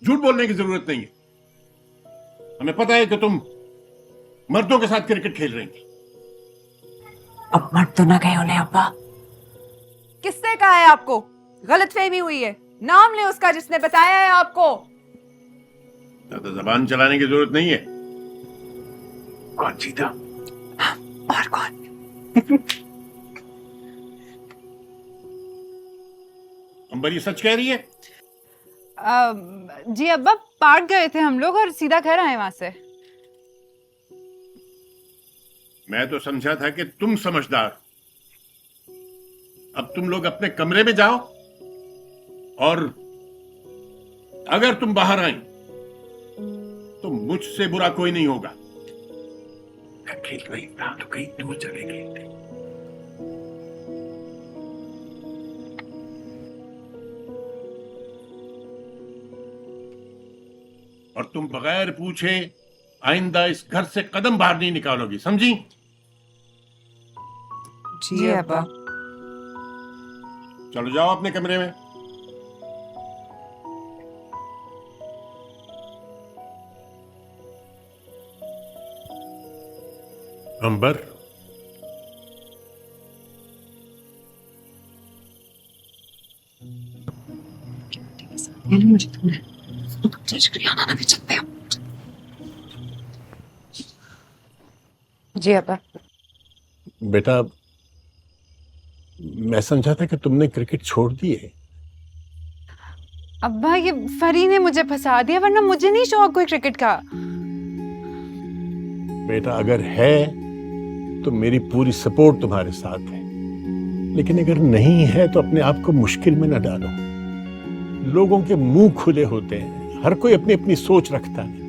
झूठ बोलने की जरूरत नहीं है। हमें पता है कि तुम मर्दों के साथ क्रिकेट खेल रही थी। अब मर्द तो ना गए उन्हें अब्बा। किसने कहा है आपको? गलतफहमी हुई है। नाम ले उसका जिसने बताया है आपको। ज्यादा जबान चलाने की जरूरत नहीं है। कौन जीता? और कौन? अंबर ये सच कह रही है? जी अब्बा, पार्क गए थे हम लोग और सीधा घर आए वहां से। मैं तो समझा था कि तुम समझदार। अब तुम लोग अपने कमरे में जाओ, और अगर तुम बाहर आई तो मुझसे बुरा कोई नहीं होगा। मैं खेल रही था तो कहीं दूर चले गए थे। और तुम बगैर पूछे आइंदा इस घर से कदम बाहर नहीं निकालोगी, समझी? जी अब्बा। चलो जाओ अपने कमरे में। अंबर, मुझे तुमने शुक्रिया आना भी चाहते हो। जी अब्बा। बेटा, मैं समझा था कि तुमने क्रिकेट छोड़ दी है। अब्बा, ये फरी ने मुझे फंसा दिया, वरना मुझे नहीं शौक कोई क्रिकेट का। बेटा, अगर है तो मेरी पूरी सपोर्ट तुम्हारे साथ है, लेकिन अगर नहीं है तो अपने आप को मुश्किल में न डालो। लोगों के मुंह खुले होते हैं, हर कोई अपनी अपनी सोच रखता है।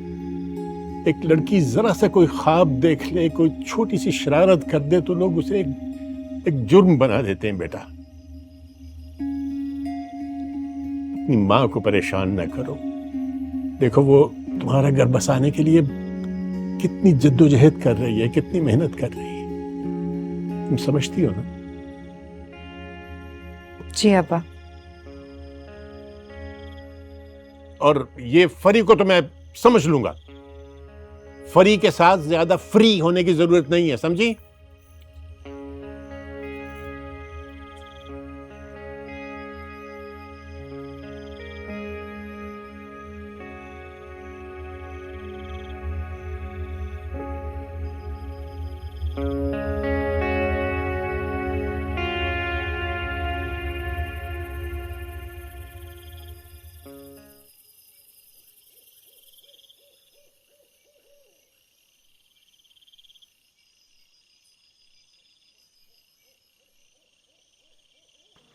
एक लड़की जरा सा कोई ख्वाब देख ले, कोई छोटी सी शरारत कर दे तो लोग उसे एक जुर्म बना देते हैं। बेटा, अपनी माँ को परेशान न करो। देखो, वो तुम्हारा घर बसाने के लिए कितनी जद्दोजहद कर रही है, कितनी मेहनत कर रही है। तुम समझती हो ना? जी अब्बा। और ये फरी को तो मैं समझ लूंगा। फरी के साथ ज्यादा फ्री होने की जरूरत नहीं है, समझी?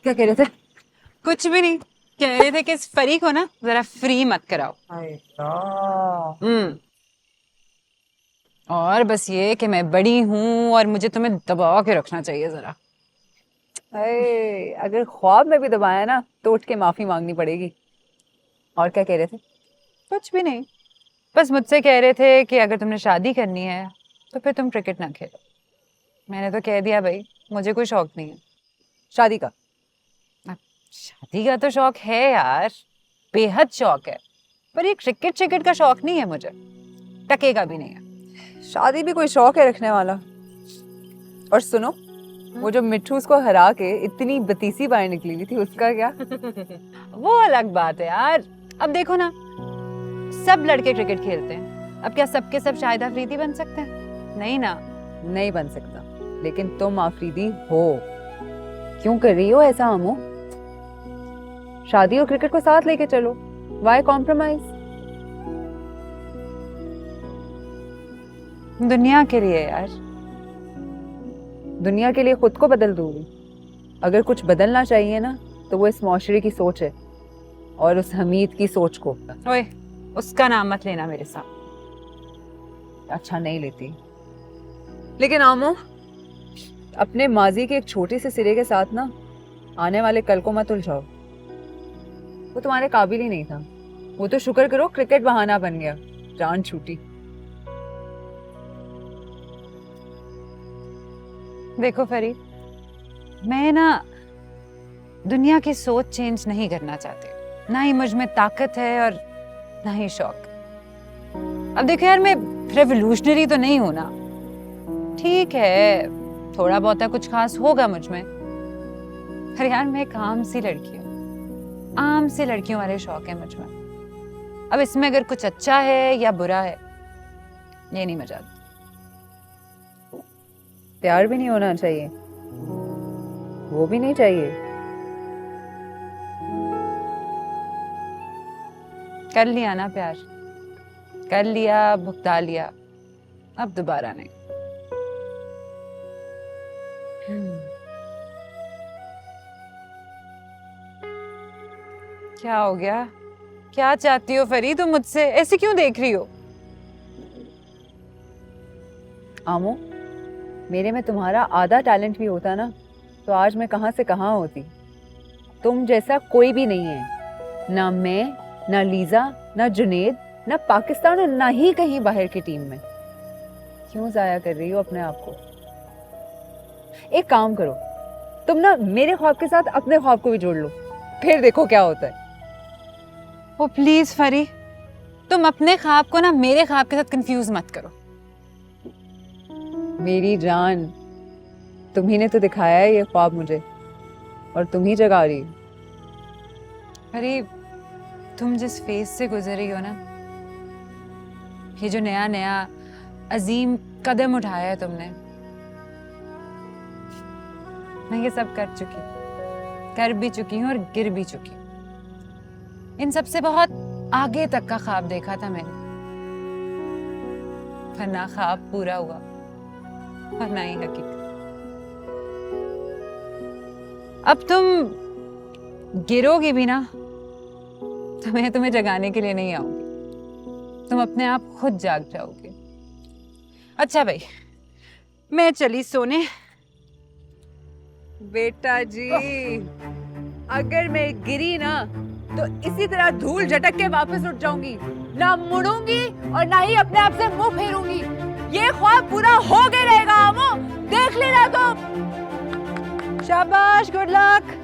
क्या कह रहे थे? कुछ भी नहीं, कह रहे थे कि इस फरी को ना जरा फ्री मत कराओ। और बस ये कि मैं बड़ी हूं और मुझे तुम्हें दबा के रखना चाहिए जरा। अगर ख्वाब में भी दबाया ना तो उठ के माफी मांगनी पड़ेगी। और क्या कह रहे थे? कुछ भी नहीं, बस मुझसे कह रहे थे कि अगर तुमने शादी करनी है तो फिर तुम क्रिकेट ना खेलो। मैंने तो कह दिया भाई, मुझे कोई शौक नहीं है शादी का। शादी का तो शौक है यार, बेहद शौक है, पर ये क्रिकेट का शौक नहीं है मुझे, टकेगा भी नहीं है। शादी भी कोई शौक है रखने वाला? और सुनो, वो जो मिट्ठू उसको हरा के इतनी बतीसी बाहर निकली थी, उसका क्या? वो अलग बात है यार। अब देखो ना, सब लड़के क्रिकेट खेलते हैं, अब क्या सबके सब शाहिद अफरीदी बन सकते हैं? नहीं ना। नहीं बन सकता, लेकिन तुम आफरीदी हो। क्यों कर रही हो ऐसा आमो? शादी और क्रिकेट को साथ लेके चलो। Why compromise? दुनिया के लिए यार। दुनिया के लिए खुद को बदल दूंगी। अगर कुछ बदलना चाहिए ना तो वो इस मुआशरे की सोच है, और उस हमीद की सोच को। ओए, उसका नाम मत लेना मेरे साथ। अच्छा, नहीं लेती, लेकिन आमो, अपने माजी के एक छोटे से सिरे के साथ ना आने वाले कल को मत उलझाओ। वो तुम्हारे काबिल ही नहीं था। वो तो शुक्र करो क्रिकेट बहाना बन गया, जान छूटी। देखो फरी, मैं ना दुनिया की सोच चेंज नहीं करना चाहती, ना ही मुझ में ताकत है और ना ही शौक। अब देखो यार, मैं रेवोल्यूशनरी तो नहीं हूं ना। ठीक है, थोड़ा बहुत कुछ खास होगा मुझ में, पर यार मैं एक आम सी लड़की हूँ। आम सी लड़कियों वाले शौक है मुझ में। अब इसमें अगर कुछ अच्छा है या बुरा है, ये नहीं मैं जानती। प्यार भी नहीं होना चाहिए, वो भी नहीं चाहिए। कर लिया ना प्यार, कर लिया, भुगता लिया, अब दोबारा नहीं। क्या हो गया? क्या चाहती हो फरी तुम मुझसे? ऐसे क्यों देख रही हो? आमो, मेरे में तुम्हारा आधा टैलेंट भी होता ना, तो आज मैं कहाँ से कहाँ होती। तुम जैसा कोई भी नहीं है, ना मैं, ना लीजा, ना जुनेद, ना पाकिस्तान और ना ही कहीं बाहर की टीम में। क्यों जाया कर रही हो अपने आप को? एक काम करो, तुम ना मेरे ख्वाब के साथ अपने ख्वाब को भी जोड़ लो, फिर देखो क्या होता है। ओ प्लीज फरी, तुम अपने ख्वाब को ना मेरे ख्वाब के साथ कंफ्यूज मत करो। मेरी जान, तुम्ही ने तो दिखाया है ये ख्वाब मुझे, और तुम ही जगा रही हो। फरी, तुम जिस फेज से गुजर रही हो ना, ये जो नया नया अजीम कदम उठाया है तुमने, मैं ये सब कर भी चुकी हूँ और गिर भी चुकी हूँ। इन सब से बहुत आगे तक का ख्वाब देखा था मैंने, पर ना ख्वाब पूरा हुआ और ना ही हकीकत। अब तुम गिरोगी भी ना, तो मैं तुम्हें जगाने के लिए नहीं आऊंगी, तुम अपने आप खुद जाग जाओगे। अच्छा भाई, मैं चली सोने। बेटा जी, अगर मैं गिरी ना तो इसी तरह धूल झटक के वापस उठ जाऊंगी, ना मुड़ूंगी और ना ही अपने आप से मुंह फेरूंगी। ये ख्वाब पूरा हो गया रहेगा आमो, देख लेना तुम। शाबाश, गुड लक।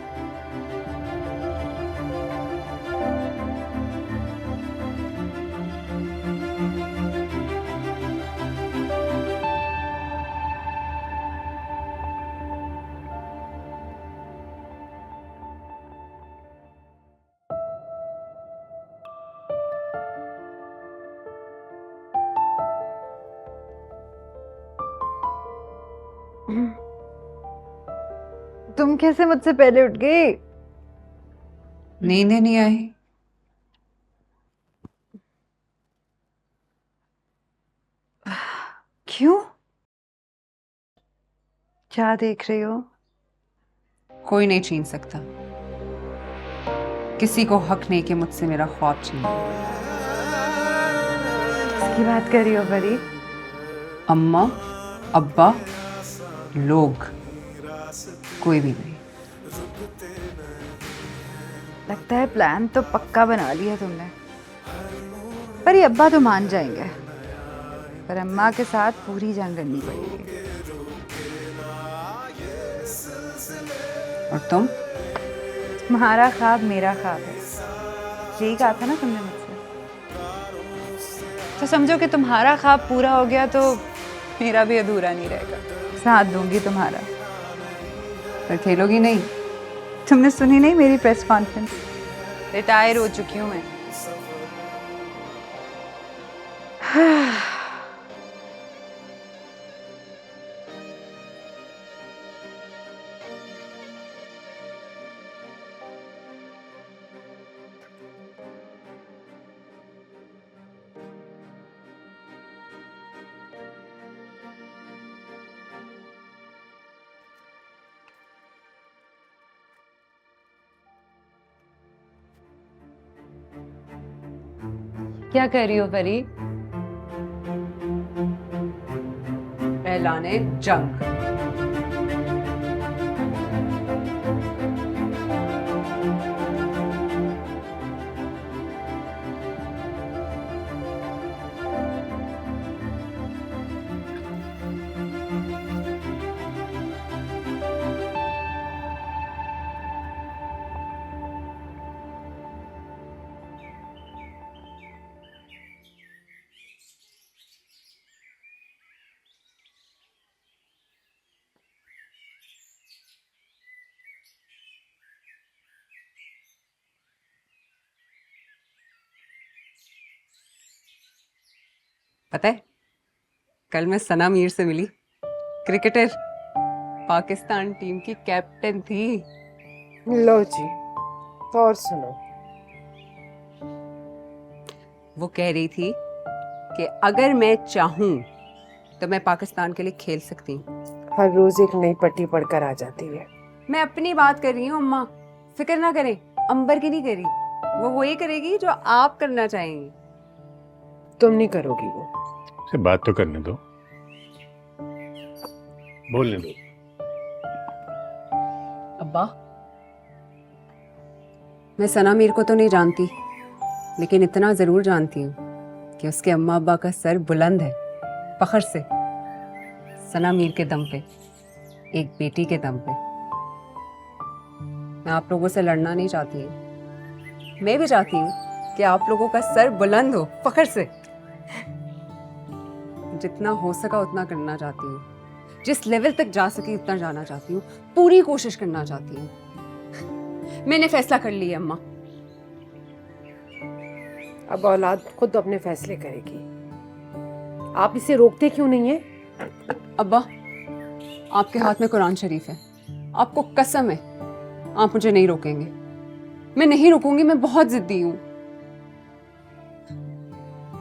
तुम कैसे मुझसे पहले उठ गई? नींद नहीं आई। क्यों? क्या देख रही हो? कोई नहीं छीन सकता, किसी को हक नहीं कि मुझसे मेरा ख्वाब छीन। किसकी बात कर रही हो परी? अम्मा, अब्बा, लोग, कोई भी नहीं। लगता है प्लान तो पक्का बना लिया तुमने। पर ये अब्बा तो मान जाएंगे, पर अम्मा के साथ पूरी जंग करनी पड़ेगी। और तुम? तुम्हारा ख्वाब मेरा ख्वाब है, यही कहा था ना तुमने मुझसे। तो समझो कि तुम्हारा ख्वाब पूरा हो गया तो मेरा भी अधूरा नहीं रहेगा। साथ दूंगी तुम्हारा। पर खेलोगी नहीं? तुमने सुनी नहीं मेरी प्रेस कॉन्फ्रेंस? रिटायर हो चुकी हूँ मैं। क्या कर रही हो परी? ऐलाने जंग। पता है, कल मैं सना मीर से मिली। क्रिकेटर, पाकिस्तान टीम की कैप्टन थी। लो जी, तो और सुनो। वो कह रही थी कि अगर मैं चाहूं तो मैं पाकिस्तान के लिए खेल सकती हूँ। हर रोज एक नई पट्टी पढ़कर आ जाती है। मैं अपनी बात कर रही हूँ अम्मा, फिक्र ना करें, अंबर की नहीं करी। वो वही करेगी जो आप करना चाहेंगी। तुम नहीं करोगी वो। से बात तो करने दो, बोलने दो। अब्बा, मैं सना मीर को तो नहीं जानती, लेकिन इतना जरूर जानती हूँ कि उसके अम्मा अब्बा का सर बुलंद है, फख्र से। सना मीर के दम पे, एक बेटी के दम पे। मैं आप लोगों से लड़ना नहीं चाहती हूँ। मैं भी चाहती हूँ कि आप लोगों का सर बुलंद हो, फख्र से। जितना हो सका उतना करना चाहती हूँ, जिस लेवल तक जा सके उतना जाना चाहती हूँ, पूरी कोशिश करना चाहती हूँ। मैंने फैसला कर लिया अम्मा। अब औलाद खुद अपने फैसले करेगी, आप इसे रोकते क्यों नहीं है? अब्बा, आपके हाथ में कुरान शरीफ है, आपको कसम है आप मुझे नहीं रोकेंगे। मैं नहीं रुकूंगी, मैं बहुत जिद्दी हूँ।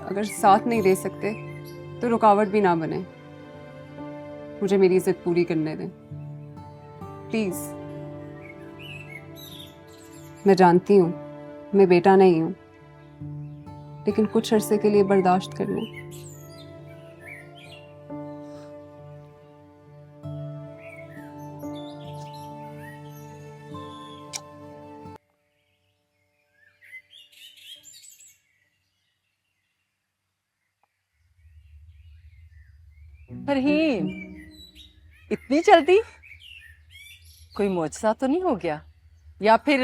अगर साथ नहीं दे सकते तो रुकावट भी ना बने। मुझे मेरी जिद पूरी करने दें प्लीज। मैं जानती हूँ मैं बेटा नहीं हूँ, लेकिन कुछ अरसे के लिए बर्दाश्त कर लें। फरहीन, इतनी जल्दी? कोई मुआवजा तो नहीं हो गया, या फिर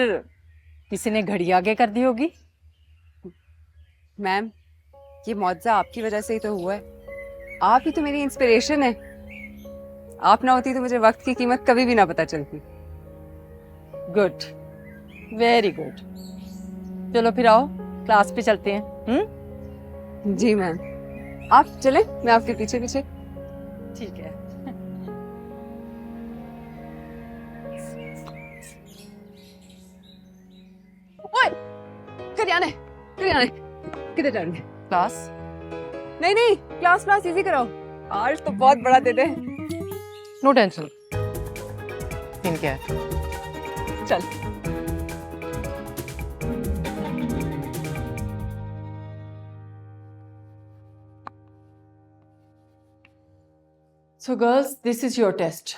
किसी ने घड़ी आगे कर दी होगी? मैम, ये मुआवजा आपकी वजह से ही तो हुआ है। आप ही तो मेरी इंस्पिरेशन है। आप ना होती तो मुझे वक्त की कीमत कभी भी ना पता चलती। Good, very good. चलो फिर आओ, क्लास पे चलते हैं। जी मैम, आप चलें, मैं आपके पीछे पीछे। ठीक है। ओए, करियाने, करियाने, किधर जा रही है? क्लास? नहीं नहीं, क्लास क्लास इजी कराओ, आज तो बहुत बड़ा दे दे। No tension. ठीक है, चल। So girls, this is your test.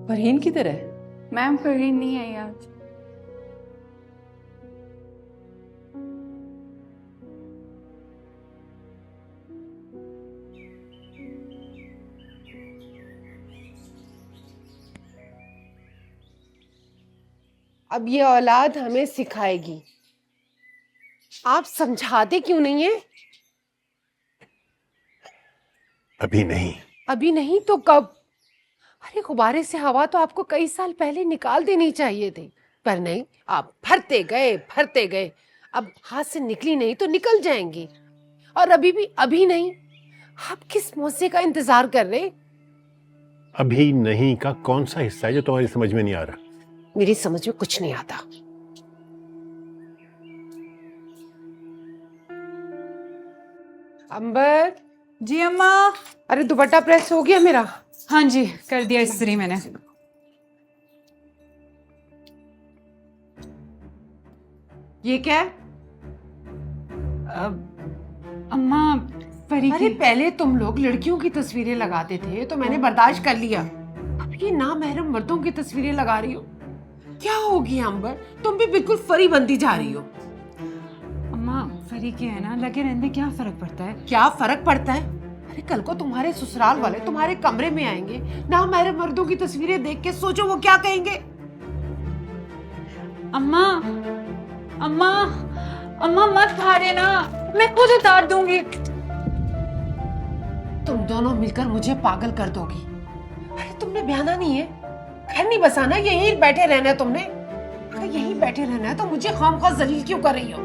Farheen किधर है? मैम फरहीन नहीं आई आज। अब ये औलाद हमें सिखाएगी, आप समझाते क्यों नहीं है? अभी नहीं। अभी नहीं तो कब? अरे गुब्बारे से हवा तो आपको कई साल पहले निकाल देनी चाहिए थी, पर नहीं, आप भरते गए। अब हाथ से निकली नहीं तो निकल जाएंगी, और अभी भी अभी नहीं। आप किस मौके का इंतजार कर रहे? अभी नहीं का कौन सा हिस्सा है जो तुम्हारी समझ में नहीं आ रहा? मेरी समझ में कुछ नहीं आता। अंबर। जी अम्मा। अरे दुपट्टा प्रेस हो गया मेरा? हाँ जी, कर दिया इस्त्री मैंने। ये क्या है? अम्मा, परी अरे की। पहले तुम लोग लड़कियों की तस्वीरें लगाते थे तो मैंने बर्दाश्त कर लिया, अब ये नामहरम मर्दों की तस्वीरें लगा रही हो। क्या हो गया अंबर, तुम भी बिल्कुल फरी बनती जा रही हो। अम्मा, परी की है ना, लगे रहने क्या फर्क पड़ता है? क्या फर्क पड़ता है? अरे कल को तुम्हारे ससुराल वाले तुम्हारे कमरे में आएंगे, नामहरम मर्दों की तस्वीरें देख के सोचो वो क्या कहेंगे। अम्मा, अम्मा, अम्मा मत फाड़े ना, मैं खुद उतार दूंगी। तुम दोनों मिलकर मुझे पागल कर दोगी। अरे तुमने ब्याना नहीं है, घर नहीं बसाना, यहीं बैठे रहना है तुमने। अगर यहीं बैठे रहना है तो मुझे खामखा जलील क्यों कर रही हो?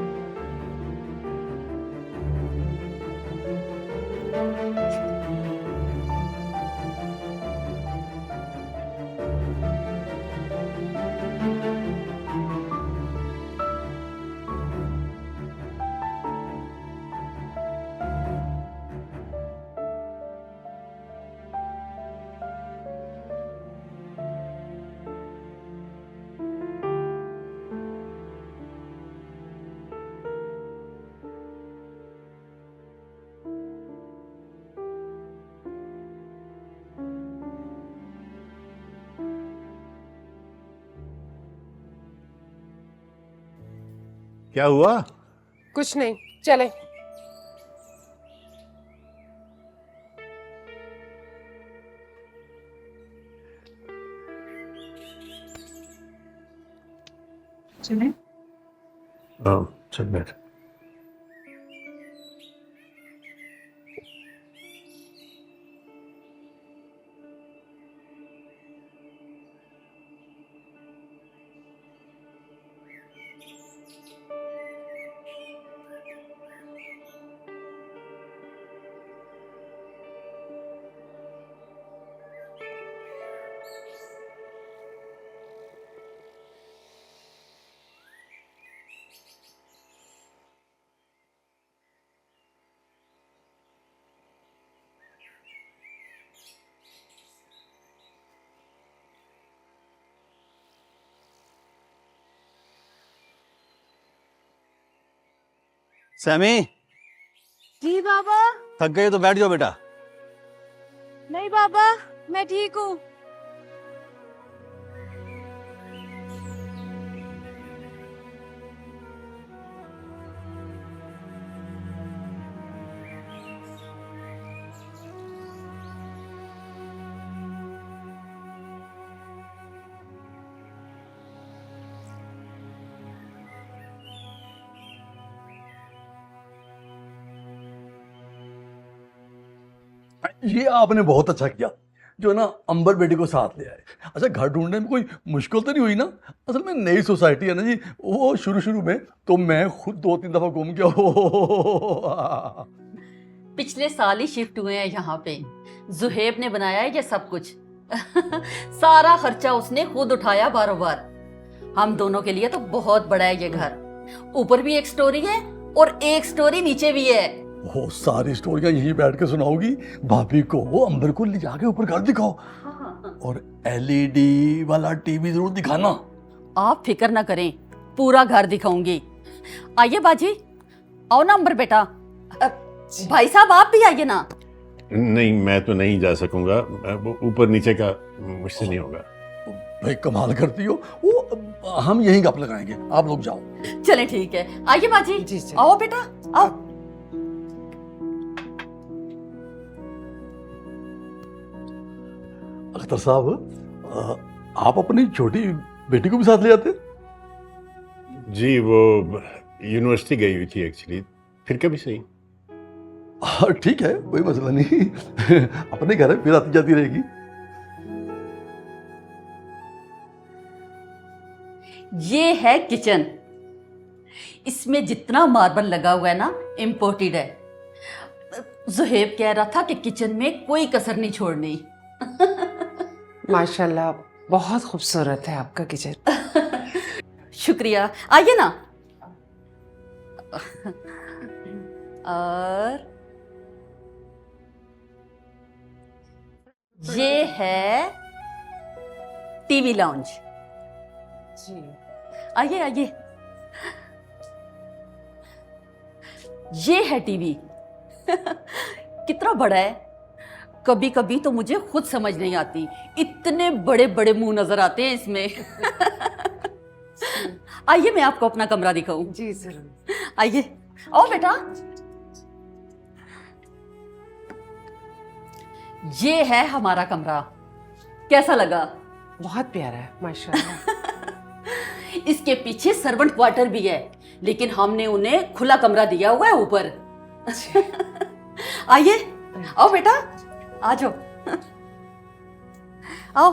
क्या हुआ? कुछ नहीं, चले। चले। हाँ चल बैठ। सैमी, जी बाबा। थक गए तो बैठ जाओ बेटा। नहीं बाबा, मैं ठीक हूँ। ये आपने बहुत अच्छा किया जो ना अंबर बेटी को साथ ले आए। अच्छा, घर ढूंढने में कोई मुश्किल तो नहीं हुई ना? असल में नई सोसाइटी है ना जी, वो शुरू में तो मैं खुद 2-3 दफा घूम गया हो। पिछले साल ही शिफ्ट हुए हैं यहाँ पे। जुहेब ने बनाया है ये सब कुछ। सारा खर्चा उसने खुद उठाया बारोबार। हम दोनों के लिए तो बहुत बड़ा है ये घर। ऊपर भी एक स्टोरी है और एक स्टोरी नीचे भी है। वो सारी स्टोरियां यहीं बैठ के सुनाओगी? भाभी को अंबर को ले जाके ऊपर घर दिखाओ और एलईडी वाला टीवी जरूर दिखाना। आप फिक्र ना करें, पूरा घर दिखाऊंगी। आइए बाजी, आओ ना अंबर बेटा। भाई साहब आप भी आइए ना। नहीं, मैं तो नहीं जा सकूंगा, वो ऊपर नीचे का मुझसे नहीं होगा। भाई कमाल करती हो। वो हम यहीं गप लगाएंगे, आप लोग जाओ। चले ठीक है, आइए बाजी। जी, चलिए। आओ बेटा आओ। अख्तर साहब, आप अपनी छोटी बेटी को भी साथ ले आते? जी, वो यूनिवर्सिटी गई हुई थी एक्चुअली, फिर कभी सही। ठीक है, कोई मसला नहीं। अपने घर है, फिर आती जाती रहेगी। ये है किचन। इसमें जितना मार्बल लगा हुआ है ना, इम्पोर्टेड है। जुहेब कह रहा था कि किचन में कोई कसर नहीं छोड़नी। माशाल्लाह, बहुत खूबसूरत है आपका किचन। शुक्रिया, आइए ना। और ये है टीवी लाउंज। जी, आइए आइए। ये है टीवी। कितना बड़ा है, कभी कभी तो मुझे खुद समझ नहीं आती, इतने बड़े बड़े मुंह नजर आते हैं इसमें। आइए मैं आपको अपना कमरा दिखाऊं। जी जरूर। आइए, आओ बेटा। ये है हमारा कमरा, कैसा लगा? बहुत प्यारा है माशाल्लाह। इसके पीछे सर्वेंट क्वार्टर भी है, लेकिन हमने उन्हें खुला कमरा दिया हुआ है ऊपर। आइए, आओ बेटा, आ जाओ, आओ।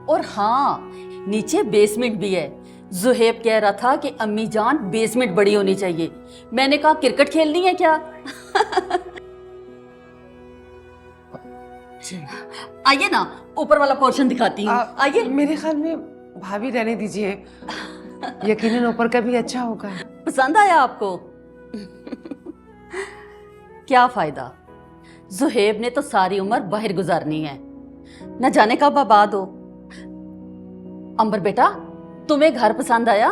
और हाँ, नीचे बेसमेंट भी है। जुहेब कह रहा था कि अम्मी जान बेसमेंट बड़ी होनी चाहिए। मैंने कहा क्रिकेट खेलनी है क्या? आइए ना, ऊपर वाला पोर्शन दिखाती हूँ। आइए। मेरे ख्याल में भाभी रहने दीजिए, यकीनन ऊपर का भी अच्छा होगा। पसंद आया आपको? क्या फायदा, जुहेब ने तो सारी उम्र बाहर गुजारनी है, न जाने कब आबाद हो। अंबर बेटा, तुम्हें घर पसंद आया?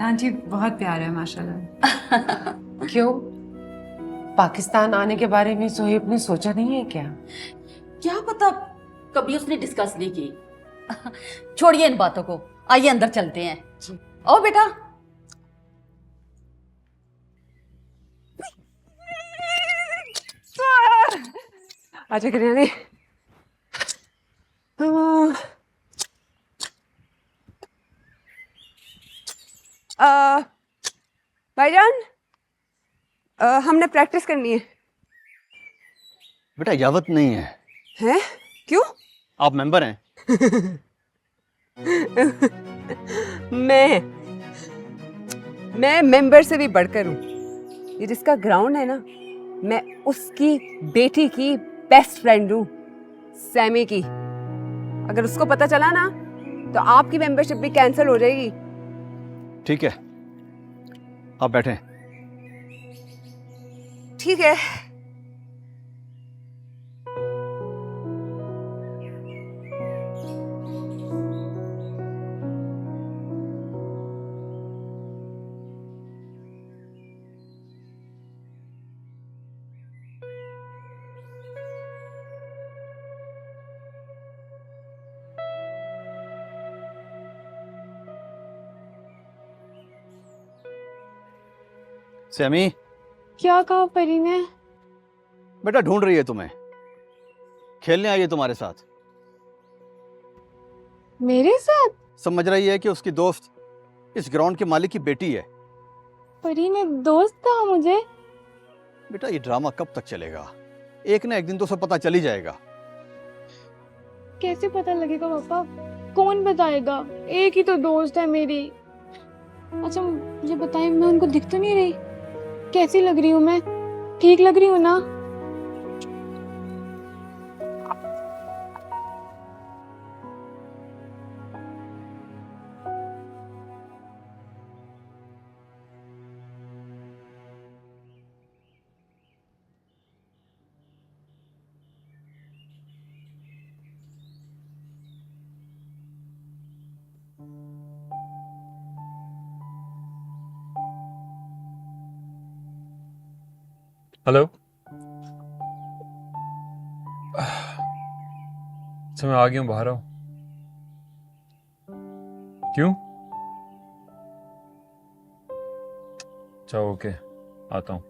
हाँ जी, बहुत प्यारा है माशाल्लाह। क्यों, पाकिस्तान आने के बारे में सोहेब ने सोचा नहीं है क्या? क्या पता, कभी उसने डिस्कस नहीं की। छोड़िए इन बातों को, आइए अंदर चलते हैं। आओ बेटा। अच्छा करियाने, भाईजान, हमने प्रैक्टिस करनी है। बेटा इजाजत नहीं है। हैं? क्यों? आप मेंबर हैं। मैं मेंबर से भी बढ़कर हूँ। ये जिसका ग्राउंड है ना, मैं उसकी बेटी की बेस्ट फ्रेंड हूँ, सैमी की। अगर उसको पता चला ना तो आपकी मेंबरशिप भी कैंसिल हो जाएगी। ठीक है, आप बैठें। ठीक है। सैमी, क्या कहा परी ने? बेटा ढूंढ रही है तुम्हें, खेलने आई है तुम्हारे साथ। मेरे साथ? समझ रही है कि उसकी दोस्त इस ग्राउंड के मालिक की बेटी है। परी ने दोस्त कहा मुझे? बेटा ये ड्रामा कब तक चलेगा? एक ना एक दिन तो उसे पता चल ही जाएगा। कैसे पता लगेगा पापा? कौन बताएगा? एक ही तो दोस्त है मेरी। अच्छा मुझे बताएं, मैं उनको दिख तो नहीं रही? कैसी लग रही हूँ मैं? ठीक लग रही हूँ ना? हेलो। अच्छा मैं आ गया हूँ, बाहर आओ। क्यों? अच्छा ओके, आता हूँ।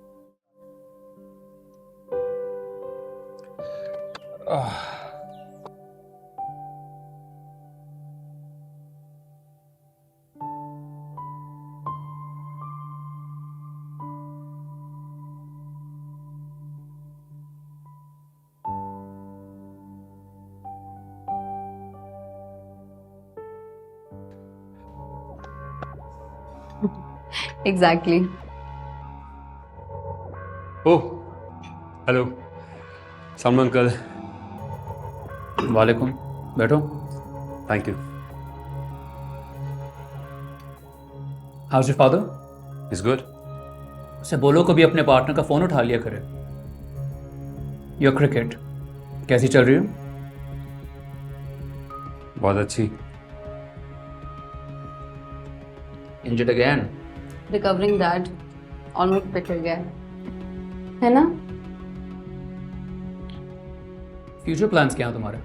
Exactly. Oh hello, Salman uncle. वालेकुम, बैठो। Thank you. House your father? Is good. उसे बोलो कभी अपने पार्टनर का फ़ोन उठा लिया करे। योर क्रिकेट कैसी चल रही हो? बहुत अच्छी। Injured again? Recovering dad, almost fit हो गया है ना? फ्यूचर प्लान्स क्या हैं तुम्हारे?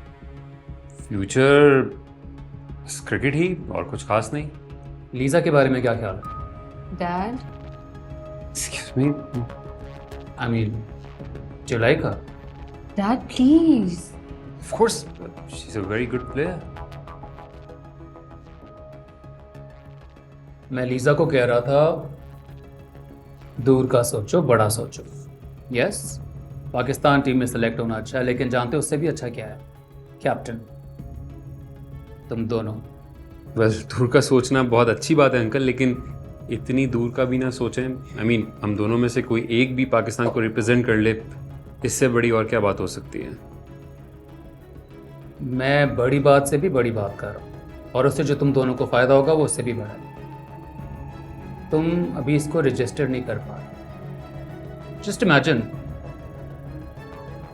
फ्यूचर क्रिकेट ही, और कुछ खास नहीं। लीजा के बारे में क्या ख्याल है? Dad, excuse me. I mean, do you like her? Dad please, Of course, she's a very good player. मैं लीजा को कह रहा था दूर का सोचो बड़ा सोचो। यस, पाकिस्तान टीम में सेलेक्ट होना अच्छा है, लेकिन जानते हो उससे भी अच्छा क्या है? कैप्टन। तुम दोनों। बस दूर का सोचना बहुत अच्छी बात है अंकल, लेकिन इतनी दूर का भी ना सोचें। I mean, हम दोनों में से कोई एक भी पाकिस्तान को रिप्रेजेंट कर ले, इससे बड़ी और क्या बात हो सकती है? मैं बड़ी बात से भी बड़ी बात कर रहा हूँ, और उससे जो तुम दोनों को फायदा होगा वो उससे भी बड़ा है। तुम अभी इसको रजिस्टर नहीं कर पा रहे। जस्ट इमेजिन,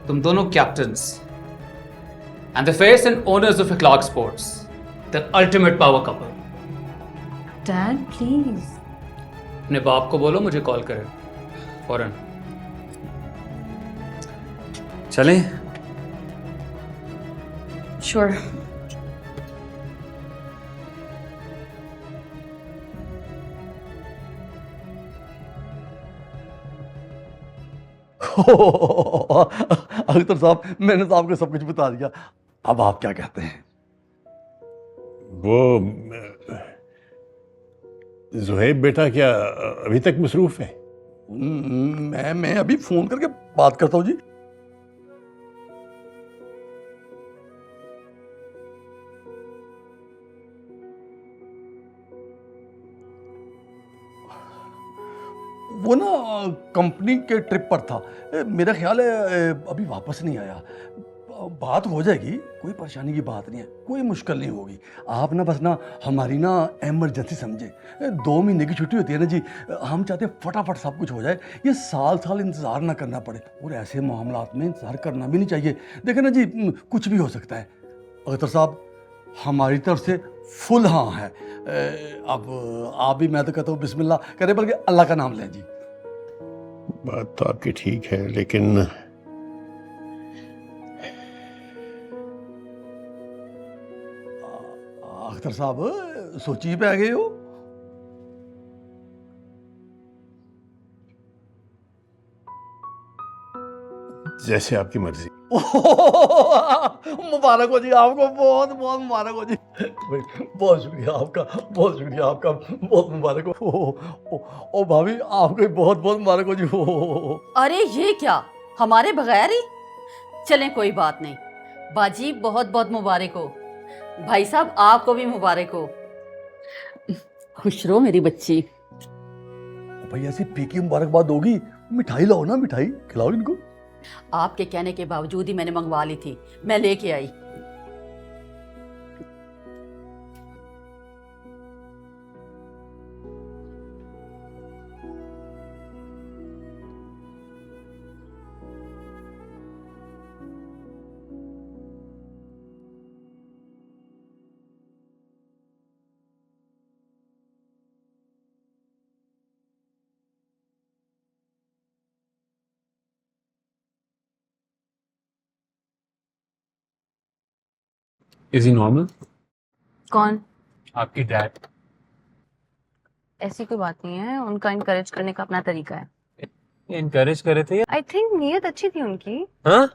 तुम दोनों captains and the face and owners of clock sports, the ultimate power couple. Dad please. अपने बाप को बोलो मुझे कॉल करें फौरन। चलें? श्योर। अख्तर साहब, मैंने तो आपको सब कुछ बता दिया, अब आप क्या कहते हैं? वो जुहैब बेटा क्या अभी तक मसरूफ है? मैं अभी फोन करके बात करता हूँ जी। वो ना कंपनी के ट्रिप पर था, मेरा ख्याल है अभी वापस नहीं आया। बात हो जाएगी, कोई परेशानी की बात नहीं है, कोई मुश्किल नहीं होगी। आप ना बस ना हमारी ना एमरजेंसी समझे। 2 महीने की छुट्टी होती है ना जी, हम चाहते हैं फटाफट सब कुछ हो जाए, ये साल साल इंतज़ार ना करना पड़े। और ऐसे मामलात में इंतज़ार करना भी नहीं चाहिए। देखें ना जी, कुछ भी हो सकता है। अख्तर साहब, हमारी तरफ से फुल हाँ है। अब आप भी, मैं तो कहता हूँ बिस्मिल्लाह करें, बल्कि अल्लाह का नाम लें जी। बात तो आपकी ठीक है, लेकिन अख्तर साहब, सोची पे आ गए हो। जैसे आपकी मर्जी। मुबारक हो जी आपको, बहुत बहुत मुबारक हो जी। बहुत शुक्रिया आपका, बहुत शुक्रिया आपका, बहुत मुबारक हो। ओ भाभी, आपको भी बहुत बहुत मुबारक हो जी। अरे ये क्या, हमारे बगैर ही? चलें, कोई बात नहीं। बाजी बहुत बहुत मुबारक हो। भाई साहब, आपको भी मुबारक हो। खुश रहो मेरी बच्ची। भाई ऐसी फीकी मुबारकबाद होगी, मिठाई लाओ ना, मिठाई खिलाओ इनको। आपके कहने के बावजूद ही मैंने मंगवा ली थी, मैं लेके आई। Is he normal? कौन? आपकी डैड। ऐसी कोई बात नहीं है, उनका इनकरेज करने का अपना तरीका है। इनकरेज कर रहे थे? आई थिंक नीयत अच्छी थी उनकी। हाँ?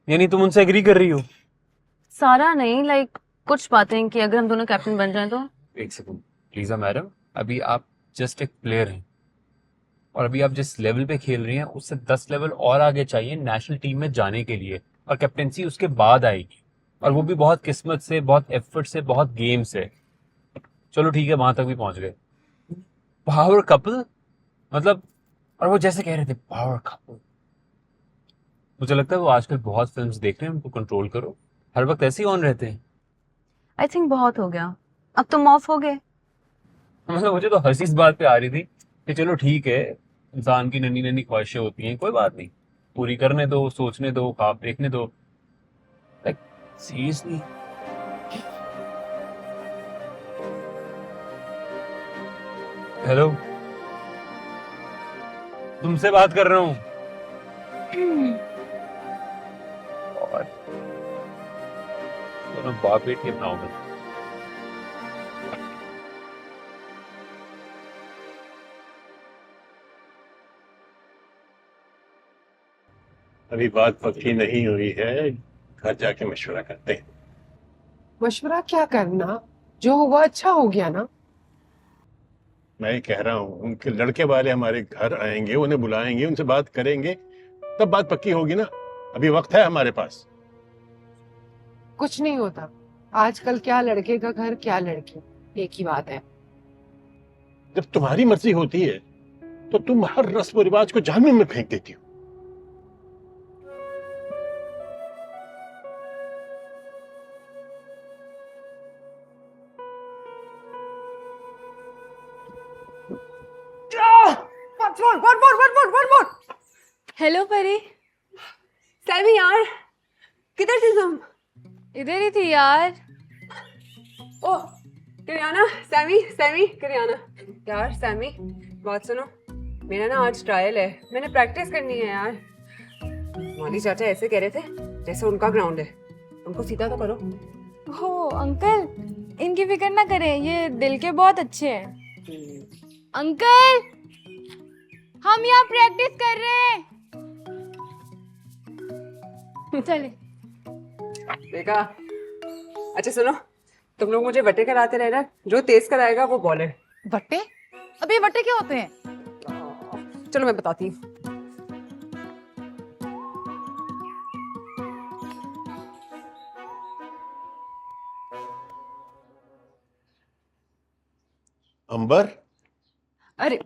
यानी तुम उनसे एग्री कर रही हो? सारा नहीं, लाइक कुछ बातें कि अगर हम दोनों कैप्टन बन जाएं तो। एक सेकंड लीजा मैडम, अभी आप जस्ट एक प्लेयर हैं, और अभी आप जिस लेवल पे खेल रही हैं उससे 10 लेवल और आगे चाहिए नेशनल टीम में जाने के लिए, और कैप्टेंसी उसके बाद आएगी, और वो भी बहुत किस्मत से, बहुत एफर्ट से, बहुत गेम से। चलो ठीक है, वहां तक भी पहुंच गए। पावर कपल मतलब, और वो जैसे कह रहे थे पावर कपल, मुझे लगता है वो आजकल बहुत फिल्म्स देख रहे हैं, उनको कंट्रोल करो, हर वक्त ऐसे ही ऑन रहते हैं। आई थिंक बहुत हो गया, अब तुम ऑफ हो गए। मतलब मुझे तो हंसी इस बात पे आ रही थी कि चलो ठीक है, इंसान की नन्ही नन्ही ख्वाहिशें होती हैं, कोई बात नहीं, पूरी करने दो, सोचने दो, ख्वाब देखने दो। Like seriously. हेलो, तुमसे बात कर रहा हूँ। और दोनों बाप बेटी अपना होगा। अभी बात पक्की नहीं हुई है, घर जाके मशवरा करते हैं। मशवरा क्या करना, जो हुआ अच्छा हो गया ना। मैं कह रहा हूँ उनके लड़के वाले हमारे घर आएंगे, उन्हें बुलाएंगे, उनसे बात करेंगे, तब बात पक्की होगी ना। अभी वक्त है हमारे पास। कुछ नहीं होता, आजकल क्या लड़के का घर क्या लड़की, एक ही बात है। जब तुम्हारी मर्जी होती है तो तुम हर रस्म रिवाज को जहन्नुम में फेंक देती हो। हेलो परी। सैमी यार, किधर थी तुम? इधर ही थी यार। ओह करियाना, सैमी सैमी करियाना। यार सैमी बात सुनो, मेरा ना आज ट्रायल है, मैंने प्रैक्टिस करनी है यार। मौली चाचा ऐसे कह रहे थे जैसे उनका ग्राउंड है, उनको सीधा तो करो। हो अंकल, इनकी फिक्र ना करें, ये दिल के बहुत अच्छे हैं। अंकल हम यहाँ प्रैक्टिस कर रहे हैं। चले। देखा? अच्छा सुनो, तुम लोग मुझे बट्टे कराते रहना, जो तेज कराएगा वो बॉलर। बट्टे? अबे बट्टे क्या होते हैं? चलो मैं बताती हूँ। अंबर, अरे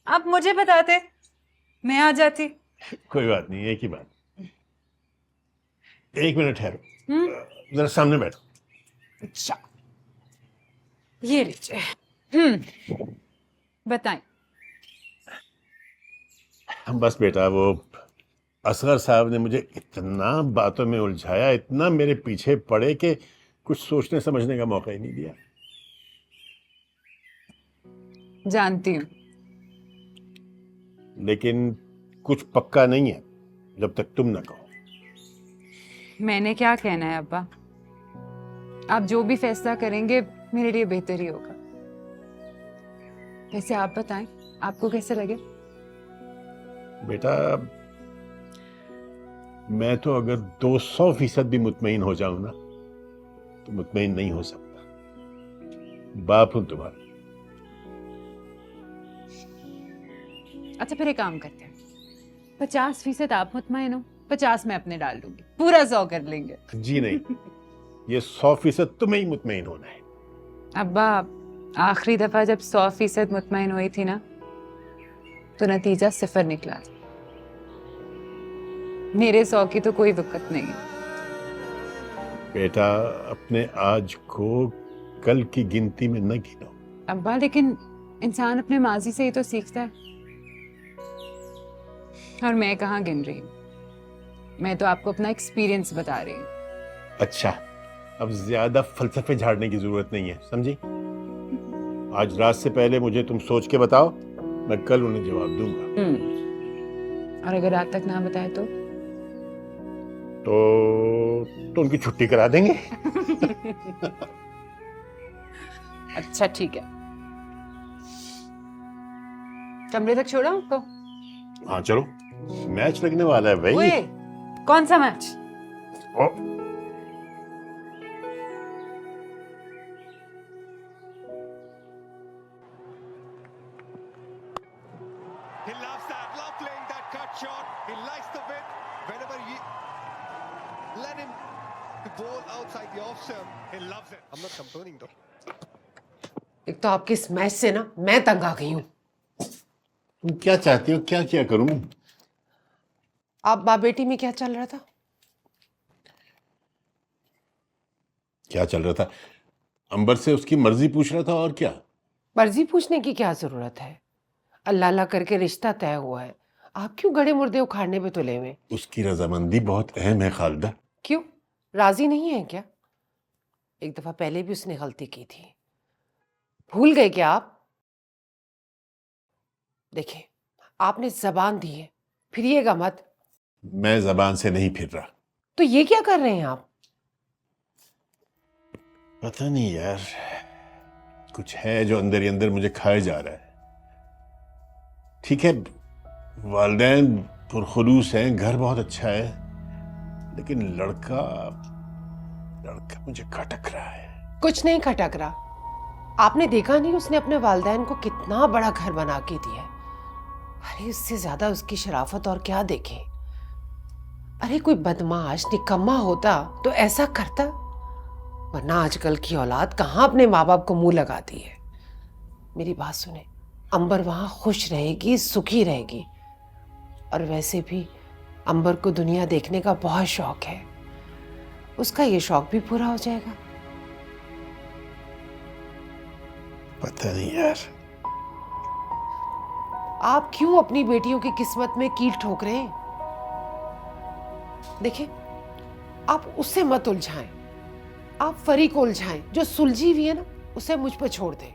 आप मुझे बताते, मैं आ जाती। कोई बात नहीं, एक ही बात। एक मिनट ठहरो, जरा सामने बैठो। अच्छा ये लीजिए। बताएं। बस बेटा, वो असगर साहब ने मुझे इतना बातों में उलझाया, इतना मेरे पीछे पड़े कि कुछ सोचने समझने का मौका ही नहीं दिया। जानती हूँ, लेकिन कुछ पक्का नहीं है जब तक तुम ना कहो। मैंने क्या कहना है अब्बा, आप जो भी फैसला करेंगे मेरे लिए बेहतर ही होगा। वैसे आप बताएं, आपको कैसे लगे? बेटा, मैं तो अगर 200% भी मुतमईन हो जाऊं ना, तो मुतमईन नहीं हो सकता। बाप हूं तुम्हारा। अच्छा फिर एक काम करते हैं, 50% आप मुतमईन हो, 50 मैं अपने डाल दूंगी, पूरा 100 कर लेंगे। जी नहीं, ये 100% तुम्हें ही मुतमईन होना है। अब्बा आखिरी दफा जब 100% मुतमईन हुई थी ना, तो नतीजा 0 निकला था। मेरे 100 की तो कोई वक़्त नहीं है। बेटा, अपने आज को कल की गिनती में न गिनो। अब्बा लेकिन इंसान अपने माजी से ही तो सीखता है, और मैं कहाँ गिन रही हूँ, मैं तो आपको अपना एक्सपीरियंस बता रही हूँ। अच्छा, अब ज्यादा फलसफे झाड़ने की जरूरत नहीं है, समझी? आज रात से पहले मुझे तुम सोच के बताओ, मैं कल उन्हें जवाब दूंगा। और अगर रात तक ना बताए तो उनकी छुट्टी करा देंगे। अच्छा ठीक है, कमरे तक छोड़ा आपको? हाँ चलो, मैच लगने वाला है भाई। ओए, कौन सा match? Oh, He loves that. Love playing that cut shot. He likes the width. Whenever you let him bowl outside the off stump, he loves it. I'm not complaining though. एक तो आपके इस मैच से ना मैं तंग आ गई हूँ। तुम क्या चाहती हो, क्या क्या करूं? आप बाप बेटी में क्या चल रहा था? क्या चल रहा था? अंबर से उसकी मर्जी पूछ रहा था, और क्या? मर्जी पूछने की क्या जरूरत है? अल्लाह अल्लाह करके रिश्ता तय हुआ है, आप क्यों गड़े मुर्दे उखाड़ने पे तुले हुए? उसकी रजामंदी बहुत अहम है खालिदा। क्यों, राजी नहीं है क्या? एक दफा पहले भी उसने गलती की थी, भूल गए क्या आप? देखिए, आपने जबान दी है, फिरिएगा मत। मैं जबान से नहीं फिर रहा। तो ये क्या कर रहे हैं आप? पता नहीं यार, कुछ है जो अंदर ही अंदर मुझे खाए जा रहा है। ठीक है, वालिदैन पुरखुलूस हैं, घर बहुत अच्छा है, लेकिन लड़का मुझे खटक रहा है। कुछ नहीं खटक रहा। आपने देखा नहीं उसने अपने वालिदैन को कितना बड़ा घर बना के दिया है। अरे उससे ज्यादा उसकी शराफत और क्या देखे। अरे कोई बदमाश निकम्मा होता तो ऐसा करता, वरना आजकल की औलाद कहाँ अपने माँ बाप को मुंह लगाती है। मेरी बात सुने, अंबर वहां खुश रहेगी, सुखी रहेगी। और वैसे भी अंबर को दुनिया देखने का बहुत शौक है, उसका ये शौक भी पूरा हो जाएगा। पता नहीं यार, आप क्यों अपनी बेटियों की किस्मत में कील ठोक रहे हैं? देखिए, आप उससे मत उलझाएं, आप फरी को उलझाएं। जो सुलझी हुई है ना, उसे मुझ पर छोड़ दें।